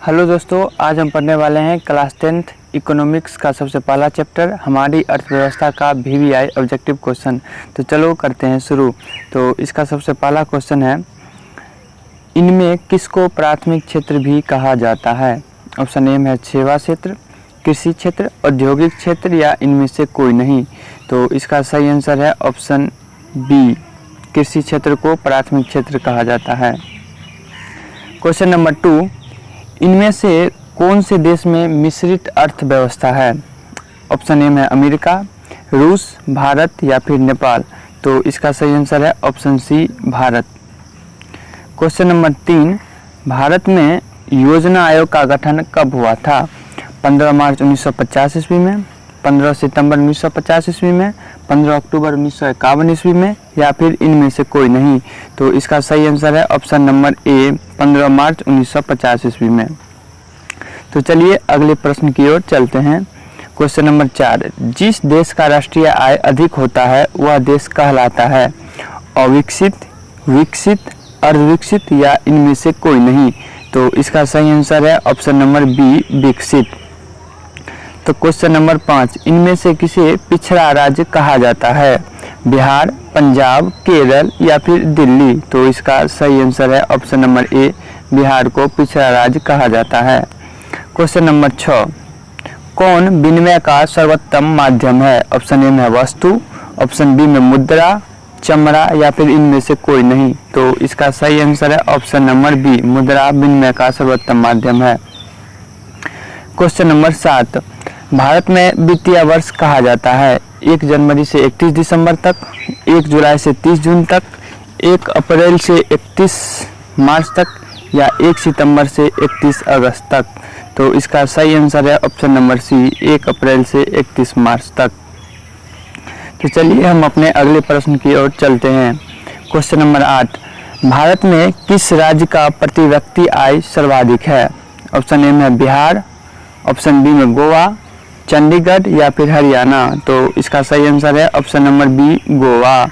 Hello दोस्तों, आज हम पढ़ने वाले हैं क्लास 10th इकोनॉमिक्स का सबसे पहला चैप्टर हमारी अर्थव्यवस्था का VVI ऑब्जेक्टिव क्वेश्चन। तो चलो करते हैं शुरू। तो इसका सबसे पहला क्वेश्चन है, इनमें किसको प्राथमिक क्षेत्र भी कहा जाता है। ऑप्शन ए है सेवा क्षेत्र, कृषि क्षेत्र, औद्योगिक क्षेत्र या इनमें से कोई नहीं। तो इसका सही आंसर है ऑप्शन बी, कृषि क्षेत्र को प्राथमिक क्षेत्र कहा जाता है। क्वेश्चन नंबर 2, इनमें से कौन से देश में मिश्रित अर्थव्यवस्था है। ऑप्शन ए है अमेरिका, रूस, भारत या फिर नेपाल। तो इसका सही आंसर है option C, Bharat. Question number 3, Bharat में योजना आयोग का गठन कब हुआ था। 15 मार्च 1950 ईस्वी में, 15 सितंबर 1950 ईस्वी में, 15 अक्टूबर 1951 ईस्वी में या फिर इनमें से कोई नहीं। तो इसका सही आंसर है ऑप्शन नंबर ए, 15 मार्च 1950 ईस्वी में। तो चलिए अगले प्रश्न की ओर चलते हैं। क्वेश्चन नंबर 4, जिस देश का राष्ट्रीय आय अधिक होता है वह देश कहलाता है अविकसित, विकसित, अर्धविकसित या इनमें से कोई नहीं। तो इसका सही आंसर है ऑप्शन नंबर बी, विकसित। तो क्वेश्चन नंबर 5, इनमें से किसे पिछड़ा राज्य कहा जाता है। बिहार, पंजाब, केरल या फिर दिल्ली। तो इसका सही आंसर है ऑप्शन नंबर ए, बिहार को पिछड़ा राज्य कहा जाता है। क्वेश्चन नंबर 6, कौन विनिमय का सर्वोत्तम माध्यम है। ऑप्शन ए में वस्तु, ऑप्शन बी में मुद्रा, चमड़ा या फिर इनमें से कोई नहीं। तो इसका सही आंसर है ऑप्शन नंबर बी, मुद्रा विनिमय का सर्वोत्तम माध्यम है। क्वेश्चन नंबर 7, भारत में वित्तीय वर्ष कहा जाता है 1 जनवरी से 31 दिसंबर तक, 1 जुलाई से 30 जून तक, 1 अप्रैल से 31 मार्च तक या 1 सितंबर से 31 अगस्त तक। तो इसका सही आंसर है ऑप्शन नंबर सी, 1 अप्रैल से 31 मार्च तक। तो चलिए हम अपने अगले प्रश्न की ओर चलते हैं। क्वेश्चन नंबर 8, भारत में किस राज्य का प्रति व्यक्ति आय सर्वाधिक है। ऑप्शन ए में बिहार, ऑप्शन बी में गोवा, चंडीगढ़ या फिर हरियाणा। तो इसका सही आंसर है ऑप्शन नंबर बी, गोवा।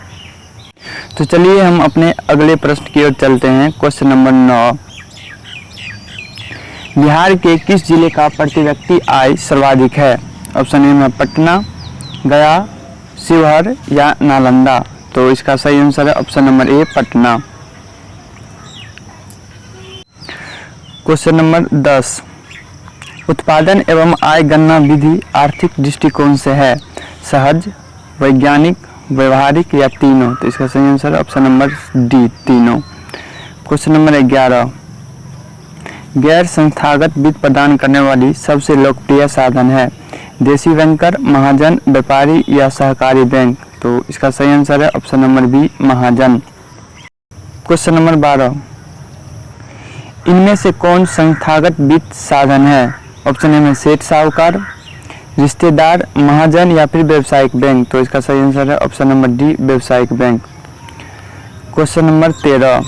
तो चलिए हम अपने अगले प्रश्न की ओर चलते हैं। क्वेश्चन नंबर 9, बिहार के किस जिले का प्रति व्यक्ति आय सर्वाधिक है। ऑप्शन ए में पटना, गया, शिवहर या नालंदा। तो इसका सही आंसर है option number A, Patna. Question number 10, उत्पादन एवं आय गणना विधि आर्थिक दृष्टिकोण से है सहज, वैज्ञानिक, व्यवहारिक या तीनों। तो इसका सही आंसर है ऑप्शन नंबर डी, तीनों। क्वेश्चन नंबर 11, गैर संस्थागत वित्त प्रदान करने वाली सबसे लोकप्रिय साधन है देसी बैंकर, महाजन, व्यापारी या सहकारी बैंक। तो इसका सही आंसर है ऑप्शन नंबर बी, महाजन। क्वेश्चन नंबर 12, इनमें से कौन संस्थागत वित्त साधन है। ऑप्शन ए में सेठ साहूकार, रिश्तेदार, महाजन या फिर व्यावसायिक बैंक। तो इसका सही आंसर है ऑप्शन नंबर डी, व्यावसायिक बैंक। क्वेश्चन नंबर 13,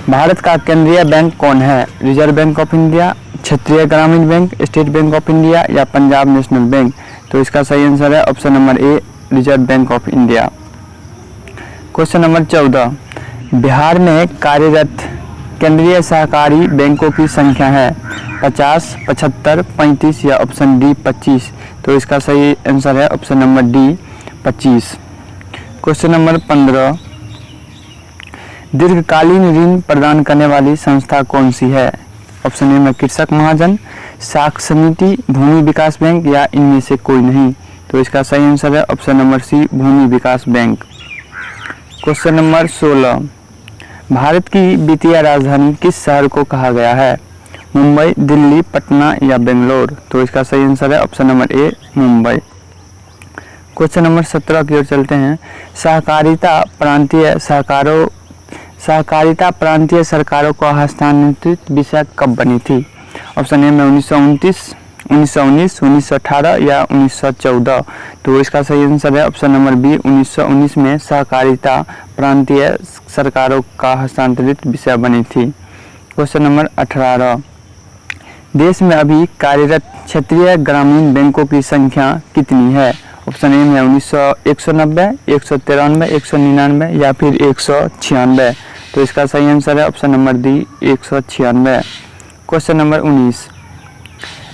भारत का केंद्रीय बैंक कौन है। रिजर्व बैंक ऑफ इंडिया, क्षेत्रीय ग्रामीण bank, state bank of India या पंजाब नेशनल बैंक। तो इसका सही आंसर है option number A, reserve bank of India. Question number 14, Bihar में कार्यरत केंद्रीय सहकारी बैंकों की संख्या है 50, 75, 35 या ऑप्शन डी 25। तो इसका सही आंसर है option number D, 25। Question number 15, दीर्घकालीन ऋण प्रदान करने वाली संस्था कौन सी है। ऑप्शन ए में कृषक महाजन, साख समिति, भूमि विकास बैंक या इनमें से कोई नहीं। तो इसका सही आंसर है ऑप्शन नंबर सी, भूमि विकास बैंक। क्वेश्चन नंबर 16, भारत की वित्तीय राजधानी किस शहर को कहा गया है। मुंबई, दिल्ली, पटना या बेंगलोर। तो इसका सही आंसर है option number A, Mumbai. Question number 17 की ओर चलते हैं। सहकारिता प्रांतीय सरकारों को हस्तांतरित विषय कब बनी थी। ऑप्शन ए में 1929, 1918 या 1914। तो इसका सही आंसर है ऑप्शन नंबर बी, 1919 में सहकारिता प्रांतीय सरकारों का हस्तांतरित विषय बनी थी। क्वेश्चन नंबर 18, देश में अभी कार्यरत क्षेत्रीय ग्रामीण बैंकों की संख्या कितनी है। ऑप्शन ए में 190, 193, 199 या फिर 196। तो इसका सही आंसर है option number D, 196। Question number 19,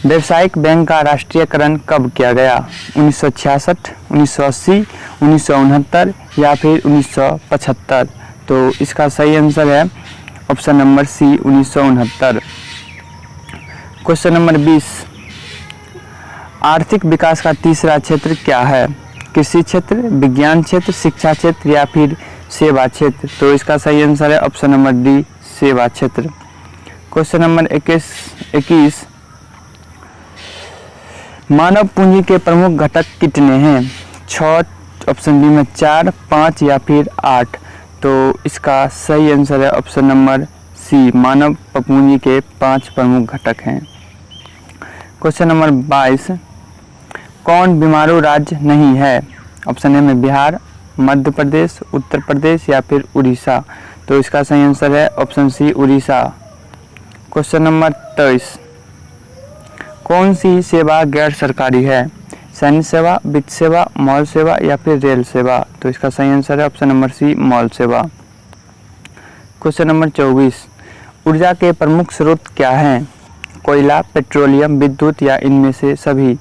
व्यावसायिक बैंक का राष्ट्रीयकरण कब किया गया? 1966, 1980, 1969 या फिर 1975? तो इसका सही आंसर है option number C 1969। Question number 20, आर्थिक विकास का तीसरा क्षेत्र क्या है? कृषि क्षेत्र, विज्ञान क्षेत्र, शिक्षा क्षेत्र या फिर सेवा क्षेत्र? तो इसका सही आंसर है ऑप्शन नंबर डी सेवा क्षेत्र। क्वेश्चन नंबर 21, मानव पूंजी के प्रमुख घटक कितने हैं? 6, ऑप्शन बी में 4, 5 या फिर 8? तो इसका सही आंसर है ऑप्शन नंबर सी मानव पूंजी के 5 प्रमुख घटक हैं। क्वेश्चन नंबर 22, कौन बीमारू राज्य नहीं है? ऑप्शन ए में बिहार, मध्य प्रदेश, उत्तर प्रदेश या फिर उड़ीसा? तो इसका सही आंसर है option C Orissa. Question number 23, कौन सी सेवा गैर सरकारी है? सैन्य सेवा, वित्त सेवा, मॉल सेवा या फिर रेल सेवा? तो इसका सही आंसर है ऑप्शन नंबर सी मॉल सेवा। क्वेश्चन नंबर 24, ऊर्जा के प्रमुख स्रोत क्या हैं? कोयला, पेट्रोलियम, विद्युत या इनमें से सभी?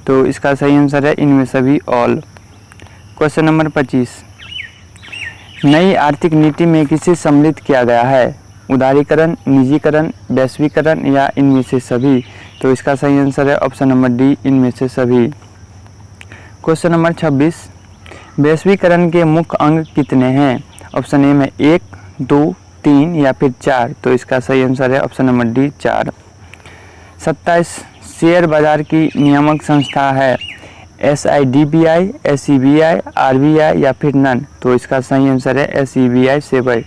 तो इसका सही आंसर है इनमें सभी, ऑल। क्वेश्चन नंबर 25, नई आर्थिक नीति में किसे सम्मिलित किया गया है? उदारीकरण, निजीकरण, वैश्वीकरण या इनमें से सभी? तो इसका सही आंसर है ऑप्शन नंबर डी इनमें से सभी। क्वेश्चन नंबर 26, वैश्वीकरण के मुख्य अंग कितने हैं? ऑप्शन ए में 1, 2, 3 या फिर 4? तो इसका सही आंसर है ऑप्शन नंबर डी 4। 27, शेयर बाजार की नियामक संस्था है SIDBI, SEBI, RBI या फिर नन? तो इसका सही आंसर है SEBI सेबी।